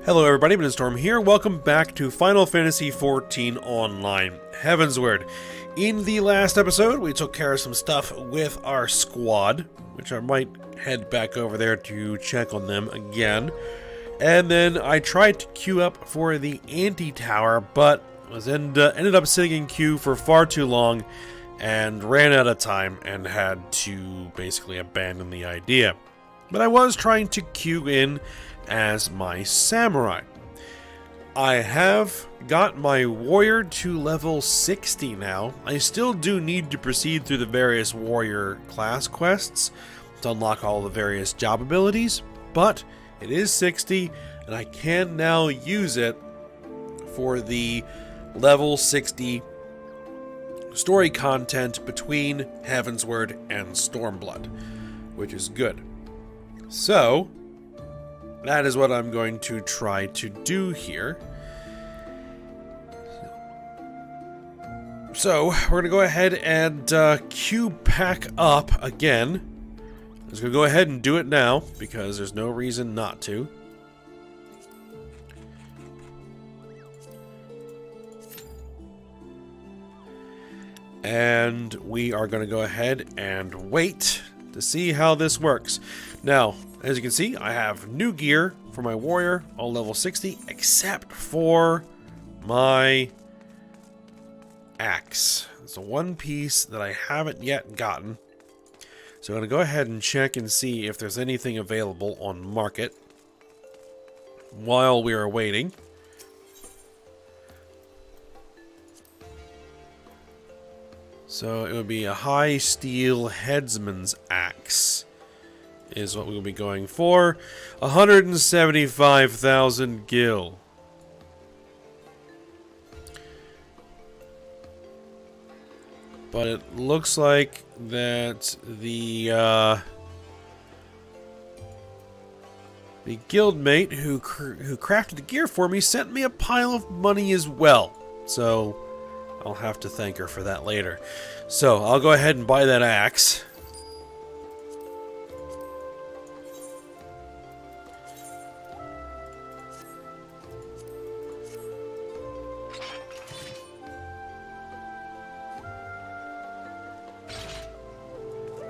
Hello everybody, Storm here. Welcome back to Final Fantasy XIV Online Heavensward. In the last episode, we took care of some stuff with our squad, which I might head back over there to check on them again. And then I tried to queue up for the Antitower, but ended up sitting in queue for far too long and ran out of time and had to basically abandon the idea. But I was trying to queue in as my samurai. I have got my warrior to level 60 now. I still do need to proceed through the various warrior class quests to unlock all the various job abilities, but it is 60 and I can now use it for the level 60 story content between Heavensward and Stormblood, which is good. So that is what I'm going to try to do here. So we're going to go ahead and queue back up again. I'm just going to go ahead and do it now because there's no reason not to. And we are going to go ahead and wait to see how this works. Now, as you can see, I have new gear for my warrior, all level 60, except for my axe. It's the one piece that I haven't yet gotten. So I'm going to go ahead and check and see if there's anything available on market while we are waiting. So it would be a high steel headsman's axe is what we will be going for. 175,000 gil. But it looks like that the guildmate who crafted the gear for me sent me a pile of money as well. So I'll have to thank her for that later. So I'll go ahead and buy that axe.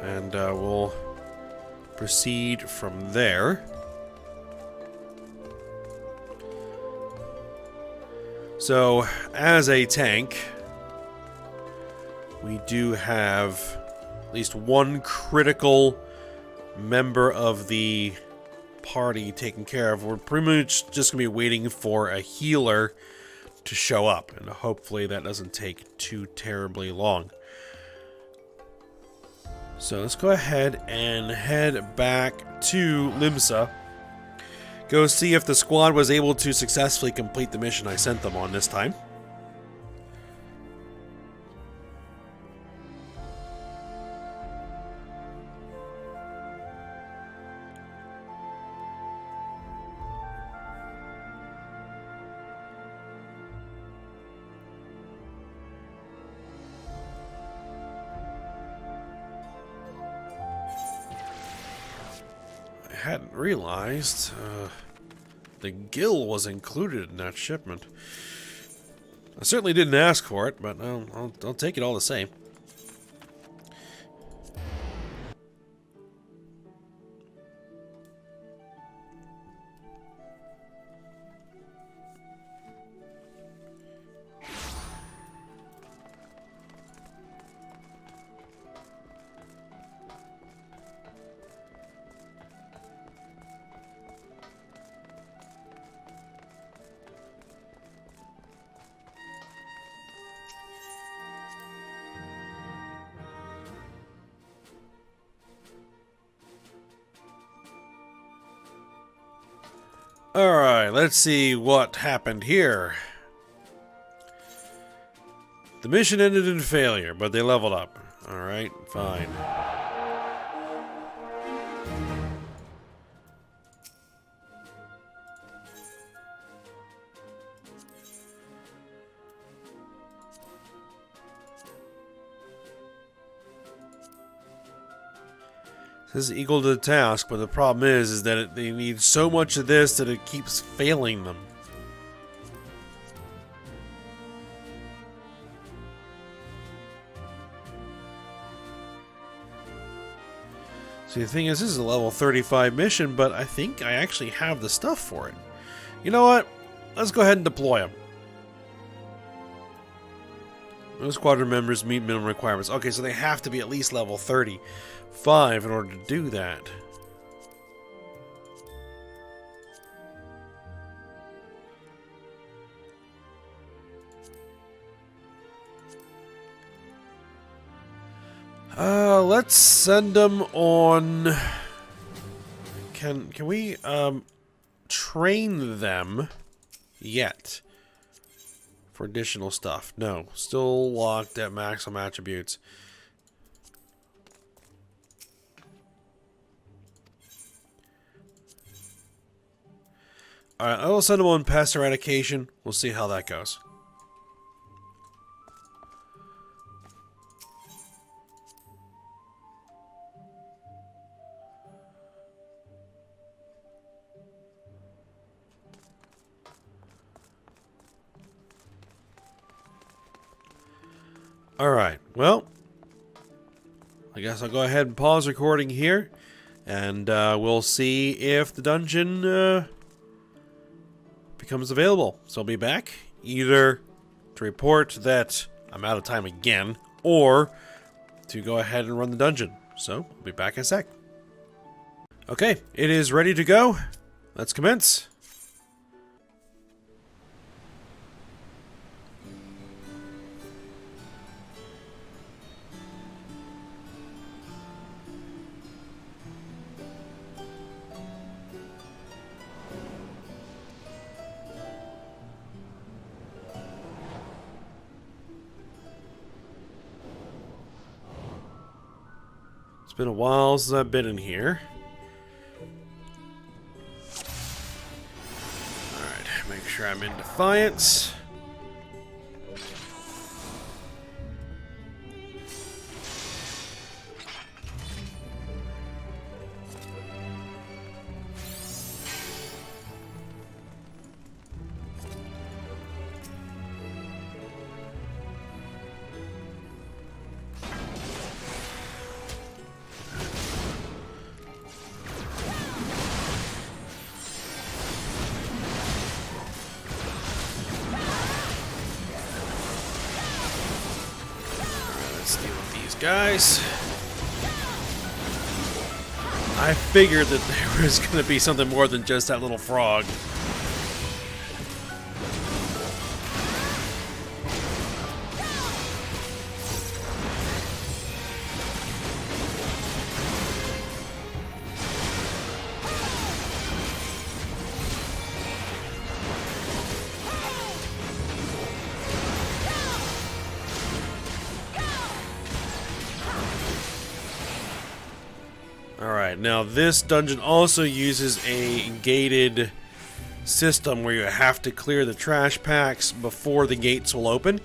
And we'll proceed from there. So, as a tank, we do have at least one critical member of the party taken care of. We're pretty much just going to be waiting for a healer to show up, and hopefully that doesn't take too terribly long. So let's go ahead and head back to Limsa. Go see if the squad was able to successfully complete the mission I sent them on this time. I hadn't realized the gil was included in that shipment. I certainly didn't ask for it, but I'll take it all the same. Alright, let's see what happened here. The mission ended in failure, but they leveled up. Alright, fine. This is equal to the task, but the problem is that they need so much of this that it keeps failing them. See, the thing is, this is a level 35 mission, but I think I actually have the stuff for it. You know what? Let's go ahead and deploy them. Those squadron members meet minimum requirements. Okay, so they have to be at least level 35 in order to do that. Let's send them on. Can we train them yet for additional stuff? No, still locked at maximum attributes. Alright, I will send them on pest eradication. We'll see how that goes. Alright, well, I guess I'll go ahead and pause recording here, and we'll see if the dungeon becomes available. So I'll be back, either to report that I'm out of time again, or to go ahead and run the dungeon. So, I'll be back in a sec. Okay, it is ready to go. Let's commence. It's been a while since I've been in here. Alright, make sure I'm in Defiance. Guys, I figured that there was going to be something more than just that little frog. Alright, now this dungeon also uses a gated system where you have to clear the trash packs before the gates will open.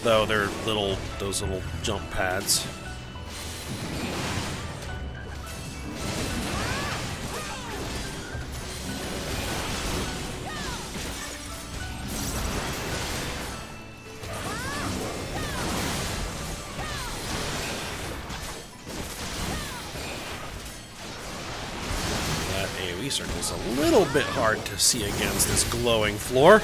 Though they're those little jump pads. Circle's a little bit hard to see against this glowing floor.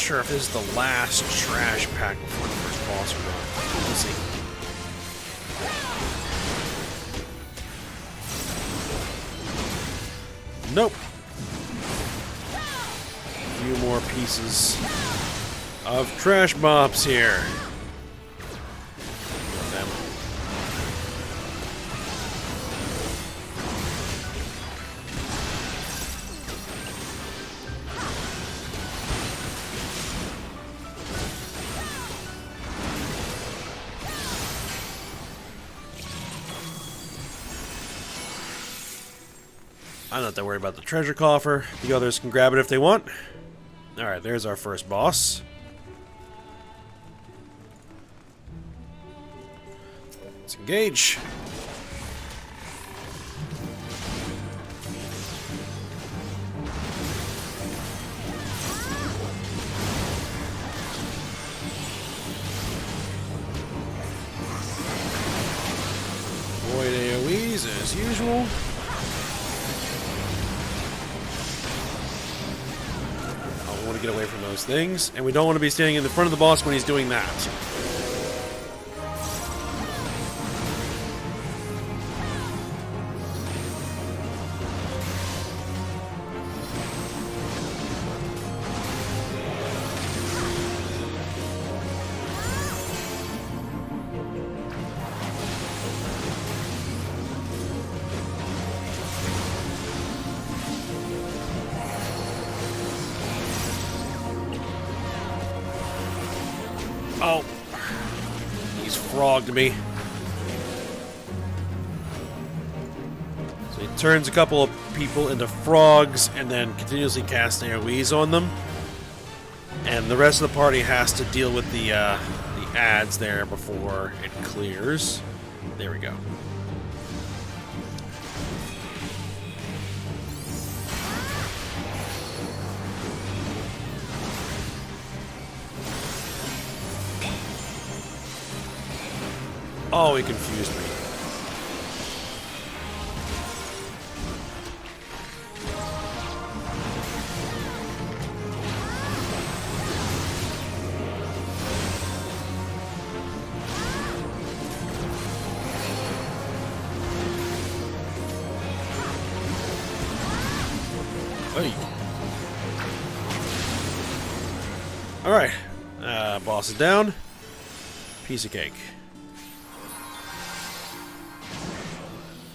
sure if this is the last trash pack before the first boss or not. We'll see. Nope. A few more pieces of trash mobs here. Them. I'm not that worried about the treasure coffer. The others can grab it if they want. Alright, there's our first boss. Let's engage. Avoid AoEs as usual. We want to get away from those things, and we don't want to be standing in the front of the boss when he's doing that. Oh, he's frogged me. So he turns a couple of people into frogs and then continuously casts AoEs on them. And the rest of the party has to deal with the ads there before it clears. There we go. Oh, he confused me. Hey. Alright. Boss is down. Piece of cake.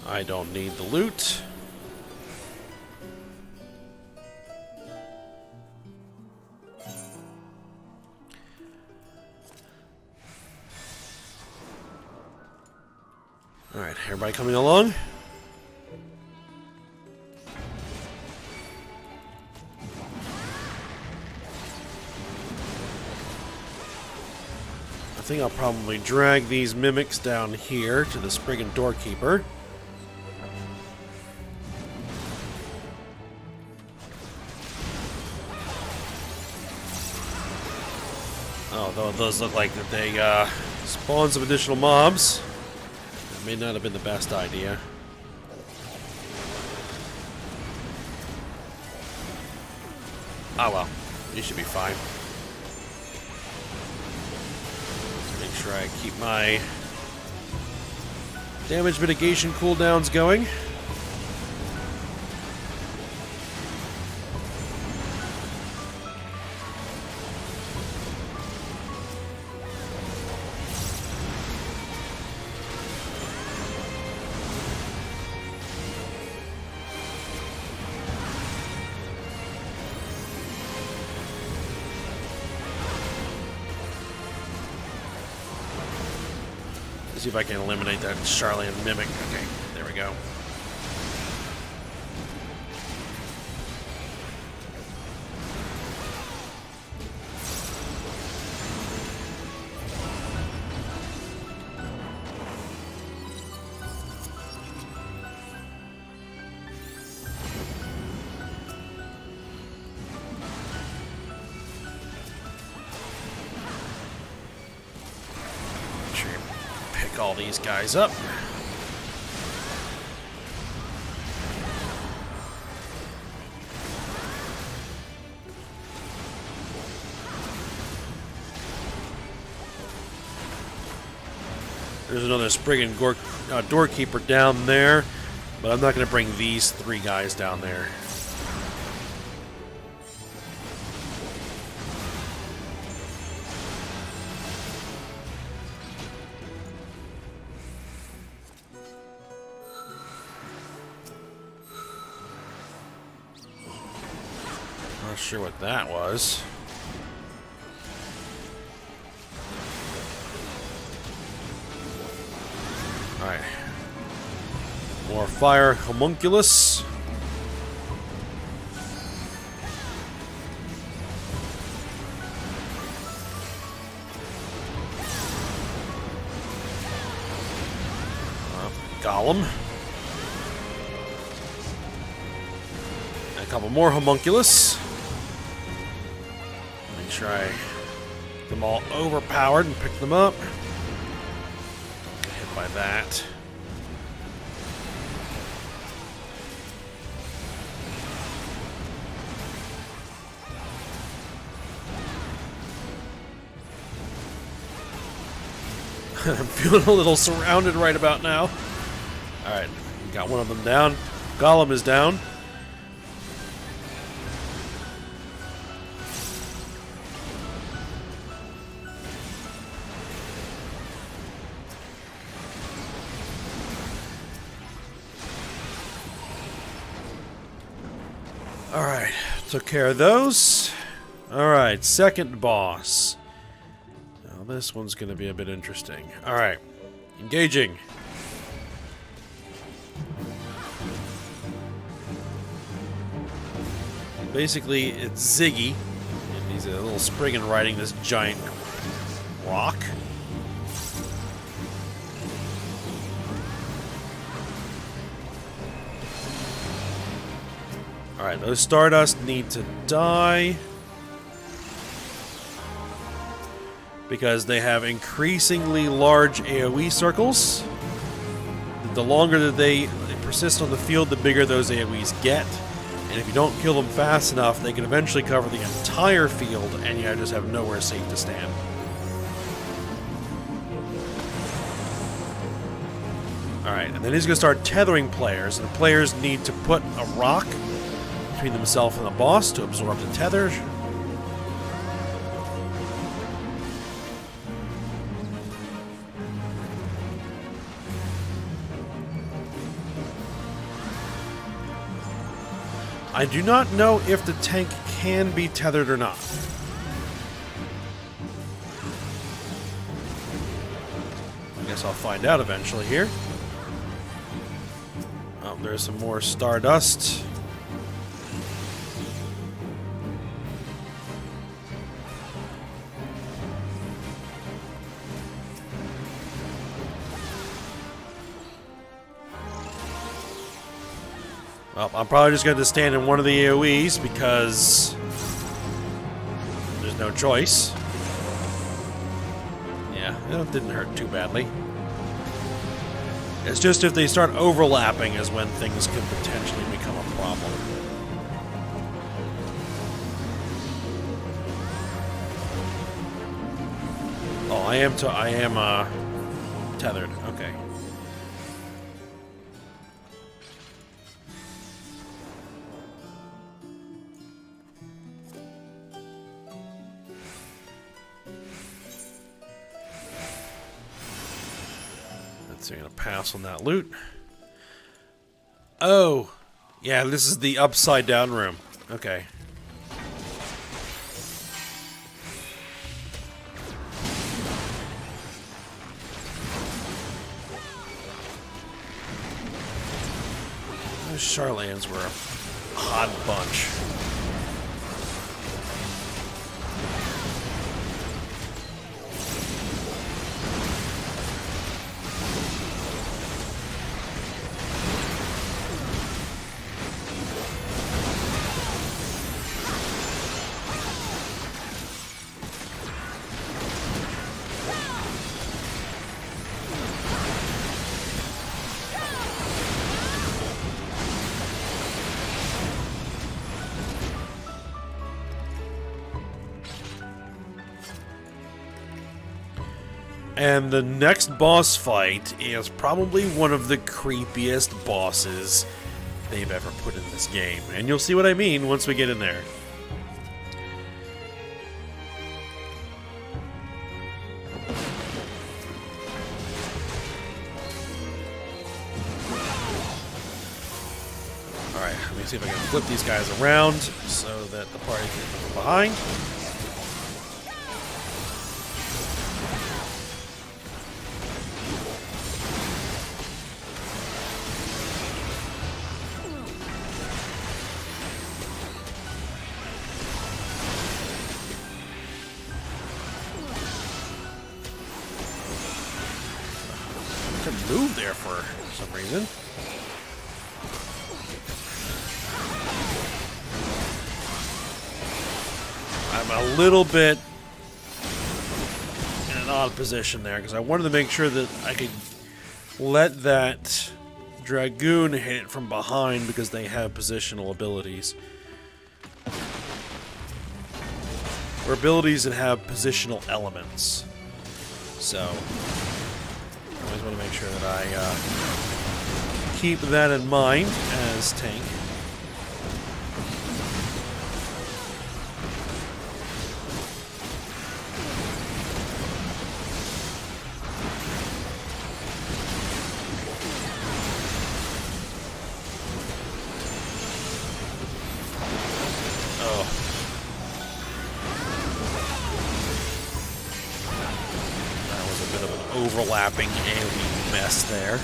I don't need the loot. Alright, everybody coming along? I think I'll probably drag these mimics down here to the Spriggan Doorkeeper. Although it does look like that they spawn some additional mobs. That may not have been the best idea. Oh well, you should be fine. Make sure I keep my damage mitigation cooldowns going. See if I can eliminate that Charlian Mimic. Okay, there we go. All these guys up. There's another Spriggan doorkeeper down there, but I'm not going to bring these 3 guys down there. Not sure what that was. Alright. More fire homunculus. Golem. And a couple more homunculus. Make sure I get them all overpowered and pick them up. Hit by that. I'm feeling a little surrounded right about now. Alright, got one of them down. Golem is down. Alright, took care of those. Alright, second boss. Now this one's going to be a bit interesting. Alright, engaging. Basically, it's Ziggy, and he's a little Spriggan riding this giant rock. Alright, those Stardust need to die because they have increasingly large AoE circles. The longer that they persist on the field, the bigger those AoEs get. And if you don't kill them fast enough, they can eventually cover the entire field, and you just have nowhere safe to stand. Alright, and then he's going to start tethering players, and the players need to put a rock between themselves and the boss to absorb the tether. I do not know if the tank can be tethered or not. I guess I'll find out eventually here. Oh, there's some more Stardust. Well, I'm probably just going to stand in one of the AoEs because there's no choice. Yeah, it didn't hurt too badly. It's just if they start overlapping is when things could potentially become a problem. Oh, I am tethered. Okay. So you're going to pass on that loot. Oh, yeah, this is the upside down room. Okay. Those Charlatans were a odd bunch. And the next boss fight is probably one of the creepiest bosses they've ever put in this game. And you'll see what I mean once we get in there. Alright, let me see if I can flip these guys around so that the party can come behind. Move there for some reason. I'm a little bit in an odd position there because I wanted to make sure that I could let that Dragoon hit it from behind because they have positional abilities. Or abilities that have positional elements. So I always want to make sure that I keep that in mind as tank. Oh. That was a bit of an overlapping AoE mess there.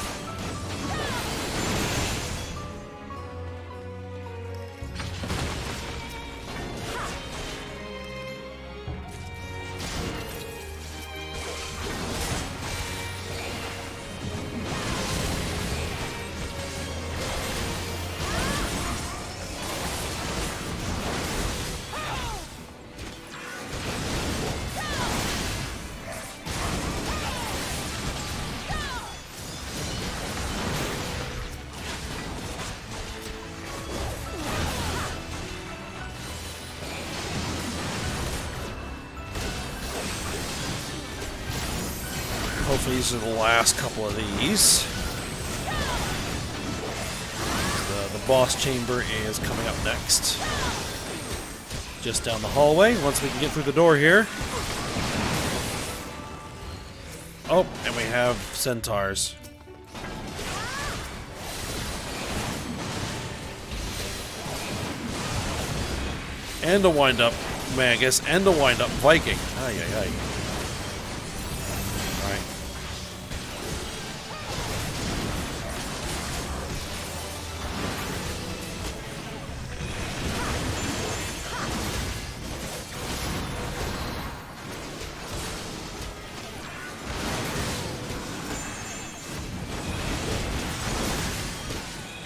Hopefully these are the last couple of these. The boss chamber is coming up next. Just down the hallway, once we can get through the door here. Oh, and we have centaurs. And a wind-up Magus, and a wind-up Viking. Ay, ay, ay. Alright.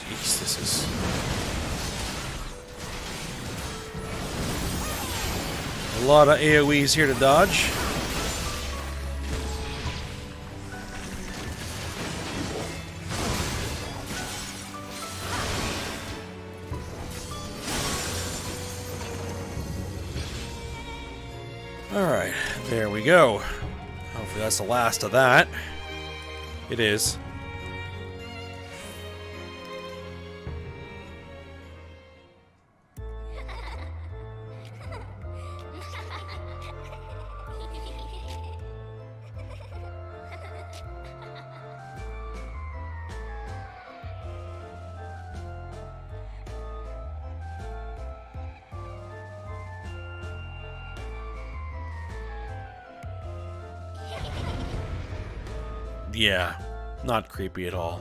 Jeez, this is... a lot of AoEs here to dodge. Alright, there we go. Hopefully that's the last of that. It is. Yeah, not creepy at all.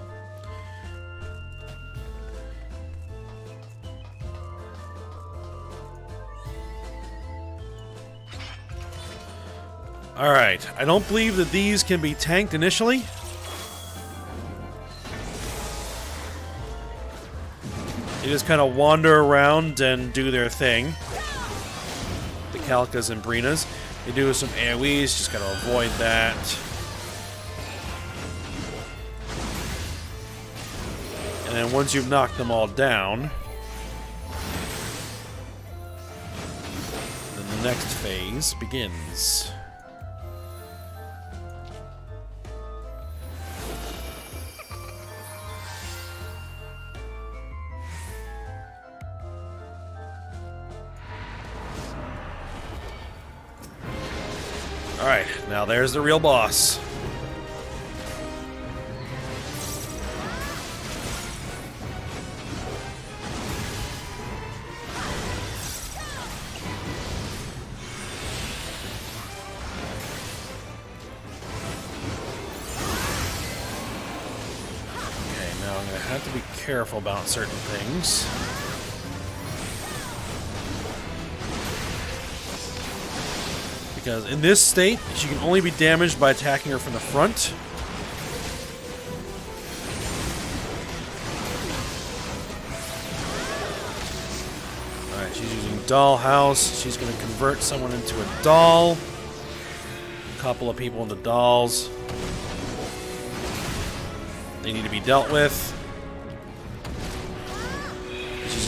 Alright, I don't believe that these can be tanked initially. They just kind of wander around and do their thing. The Kalkas and Brinas. They do some AoEs, just gotta avoid that. And then once you've knocked them all down, then the next phase begins. Alright, now there's the real boss. Have to be careful about certain things. Because in this state, she can only be damaged by attacking her from the front. Alright, she's using Dollhouse. She's going to convert someone into a doll. A couple of people into dolls. They need to be dealt with.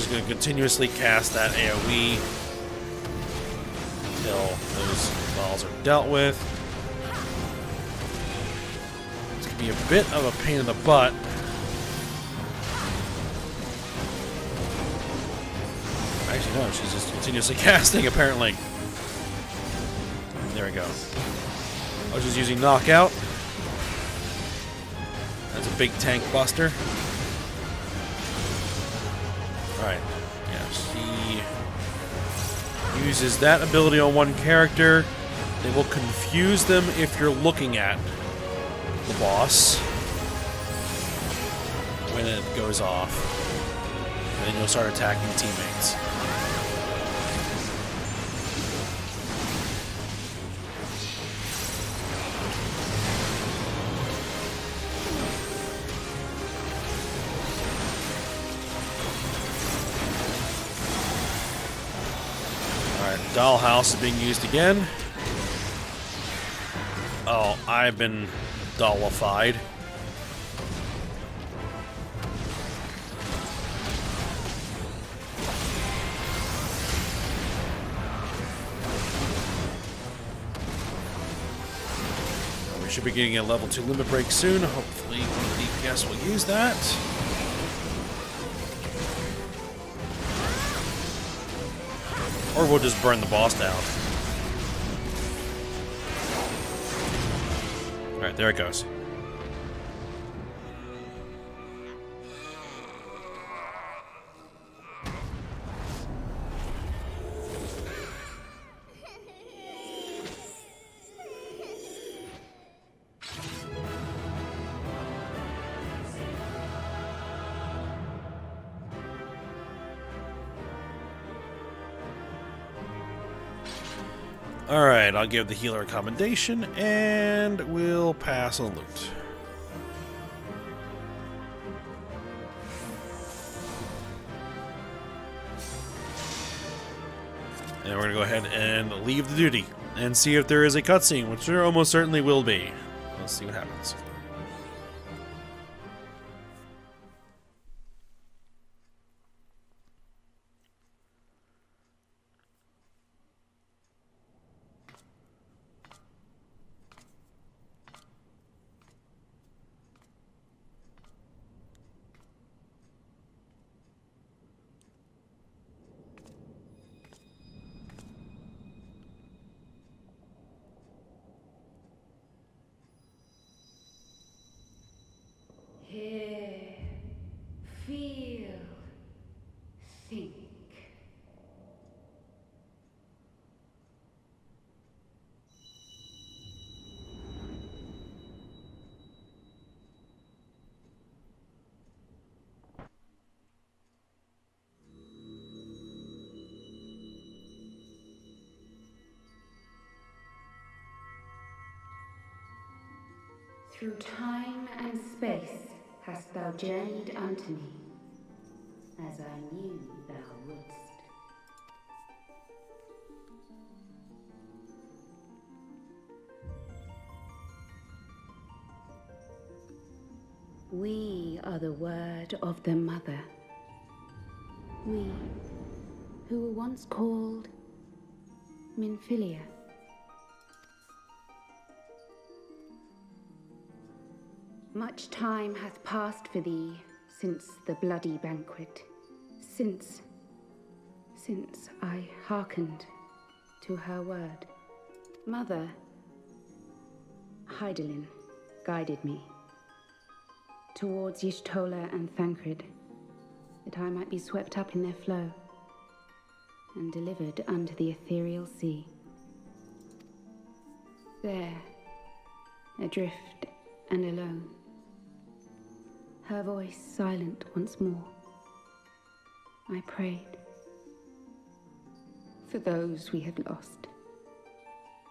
Going to continuously cast that AoE until those balls are dealt with. It's going to be a bit of a pain in the butt. Actually, no, she's just continuously casting, apparently. There we go. I was just using Knockout. That's a big tank buster. Alright, yeah, she uses that ability on one character. It will confuse them if you're looking at the boss when it goes off. And then you'll start attacking teammates. Dollhouse is being used again. Oh, I've been dollified. We should be getting a level 2 limit break soon. Hopefully one of the DPS will use that. Or we'll just burn the boss down. Alright, there it goes. Alright, I'll give the healer a commendation, and we'll pass on loot. And we're going to go ahead and leave the duty, and see if there is a cutscene, which there almost certainly will be. Let's see what happens. Hear, feel, think. Through time and space hast thou journeyed unto me, as I knew thou wouldst. We are the word of the Mother. We, who were once called Minfilia. Much time hath passed for thee since the bloody banquet, since I hearkened to her word. Mother, Hydaelyn guided me towards Y'shtola and Thancred, that I might be swept up in their flow and delivered unto the ethereal sea. There, adrift and alone, her voice silent once more, I prayed for those we had lost,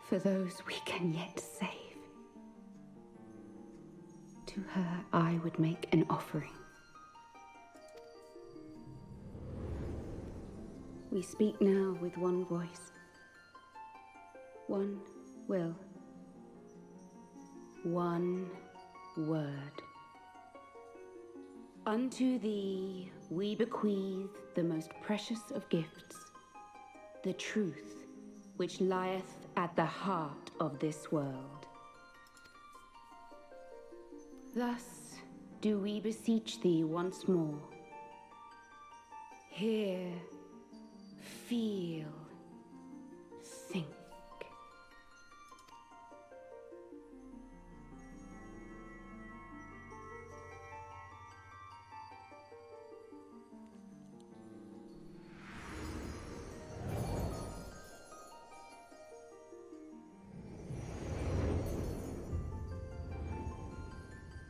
for those we can yet save. To her I would make an offering. We speak now with one voice, one will, one word. Unto thee we bequeath the most precious of gifts, the truth which lieth at the heart of this world. Thus do we beseech thee once more. Hear, feel, think.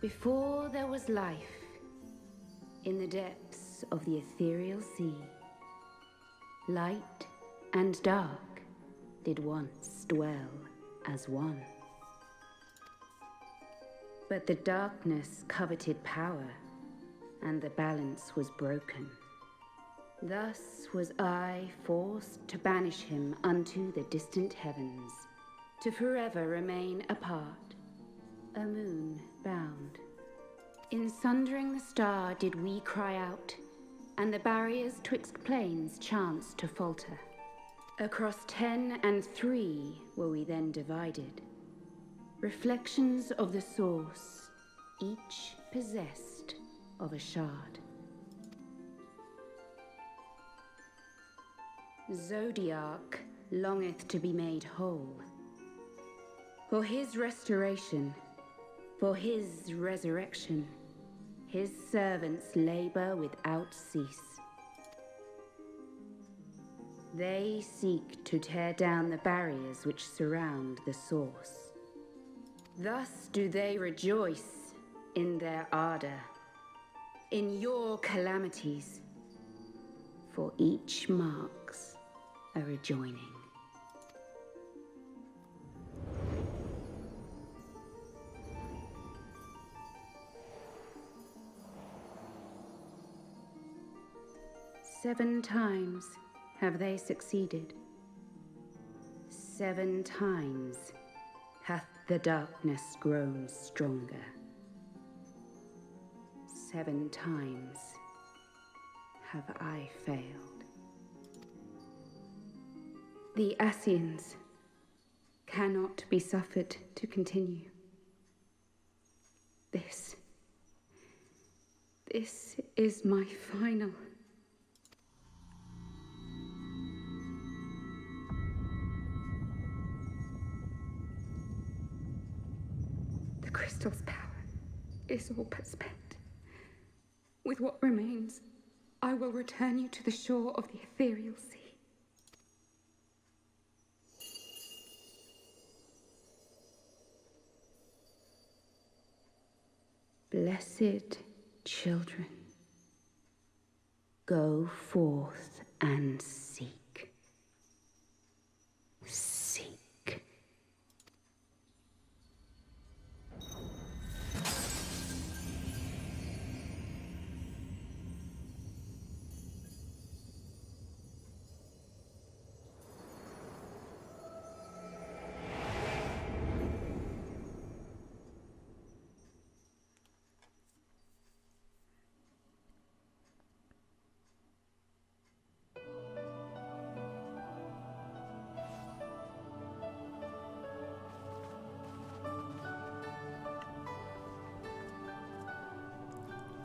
Before there was life, in the depths of the ethereal sea, light and dark did once dwell as one. But the darkness coveted power, and the balance was broken. Thus was I forced to banish him unto the distant heavens, to forever remain apart, a moon bound. In sundering the star did we cry out, and the barriers twixt planes chanced to falter. Across 10 and 3 were we then divided, reflections of the source, each possessed of a shard. Zodiac longeth to be made whole. For his restoration, for his resurrection, his servants labor without cease. They seek to tear down the barriers which surround the source. Thus do they rejoice in their ardor, in your calamities, for each marks a rejoining. Seven times have they succeeded. 7 times hath the darkness grown stronger. 7 times have I failed. The Ascians cannot be suffered to continue. This is my final. The crystal's power is all but spent. With what remains, I will return you to the shore of the ethereal sea. Blessed children, go forth and seek. Seek.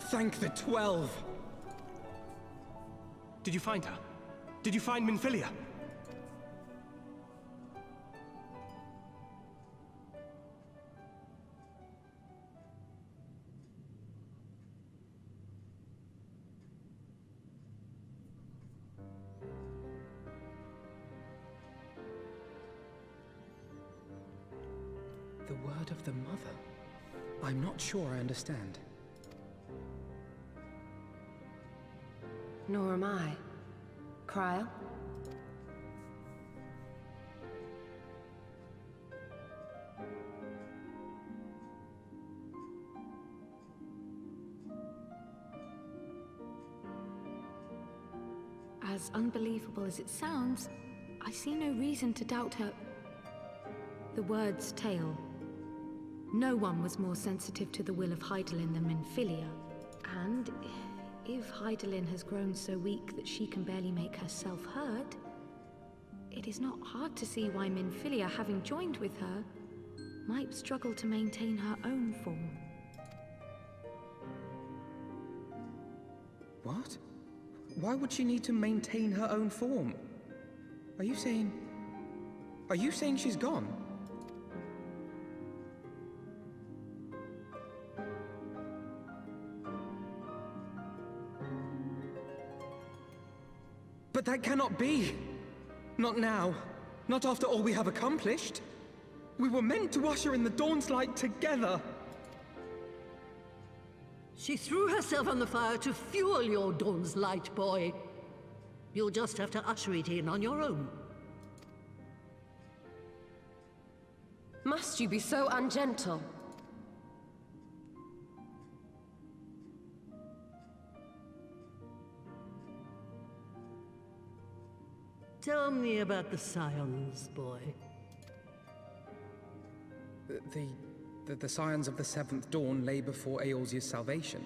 Thank the 12! Did you find her? Did you find Minfilia? The word of the mother? I'm not sure I understand. Nor am I. Cryle? As unbelievable as it sounds, I see no reason to doubt her. The word's tale. No one was more sensitive to the will of Hydaelyn than Minfilia. And if Hydaelyn has grown so weak that she can barely make herself heard, it is not hard to see why Minfilia, having joined with her, might struggle to maintain her own form. What? Why would she need to maintain her own form? Are you saying she's gone? But that cannot be! Not now. Not after all we have accomplished. We were meant to usher in the dawn's light together. She threw herself on the fire to fuel your dawn's light, boy. You'll just have to usher it in on your own. Must you be so ungentle? Tell me about the Scions, boy. The scions of the Seventh Dawn lay before Eorzea's salvation.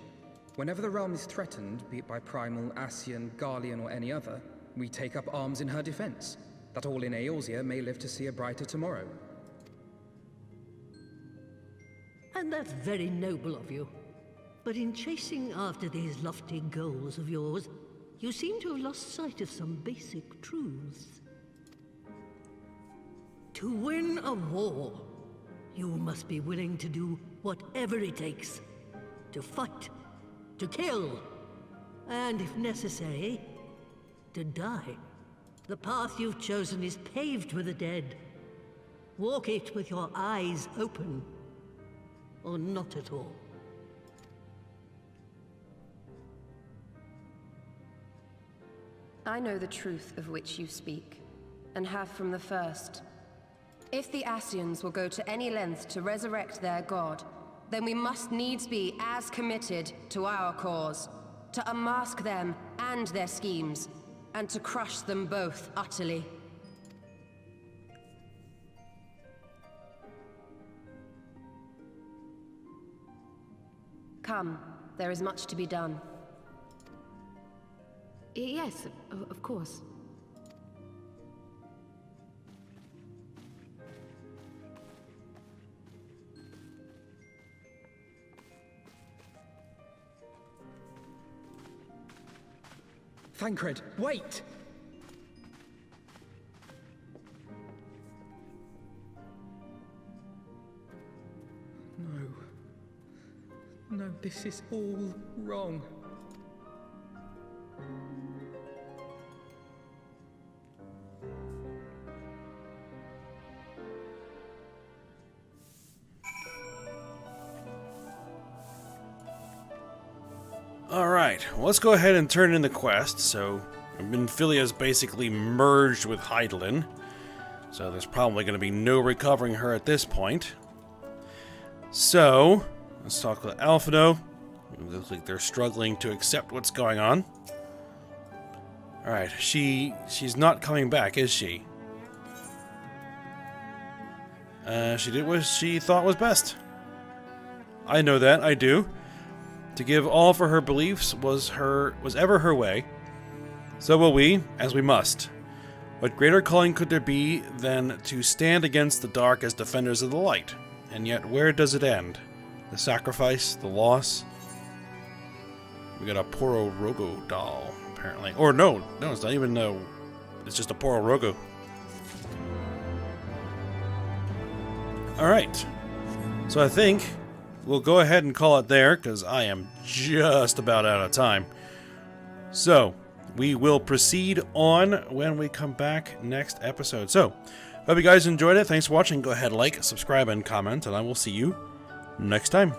Whenever the realm is threatened, be it by Primal, Ascian, Garlean, or any other, we take up arms in her defense, that all in Eorzea may live to see a brighter tomorrow. And that's very noble of you. But in chasing after these lofty goals of yours, you seem to have lost sight of some basic truths. To win a war, you must be willing to do whatever it takes. To fight, to kill, and if necessary, to die. The path you've chosen is paved with the dead. Walk it with your eyes open, or not at all. I know the truth of which you speak, and have from the first. If the Ascians will go to any length to resurrect their god, then we must needs be as committed to our cause, to unmask them and their schemes, and to crush them both utterly. Come, there is much to be done. Yes, of course. Thancred, wait! No, this is all wrong. Alright, well, let's go ahead and turn in the quest. So, Minfilia's basically merged with Hydaelyn, so there's probably going to be no recovering her at this point. So, let's talk with Alphino. It looks like they're struggling to accept what's going on. Alright, she's not coming back, is she? She did what she thought was best. I know that, I do. To give all for her beliefs was ever her way. So will we, as we must. What greater calling could there be than to stand against the dark as defenders of the light? And yet, where does it end? The sacrifice? The loss? We got a Poro Rogo doll, apparently. Or no, it's not even it's just a Poro Rogo. Alright. So I think we'll go ahead and call it there, because I am just about out of time. So, we will proceed on when we come back next episode. So, Hope you guys enjoyed it. Thanks for watching. Go ahead, like, subscribe, and comment, and I will see you next time.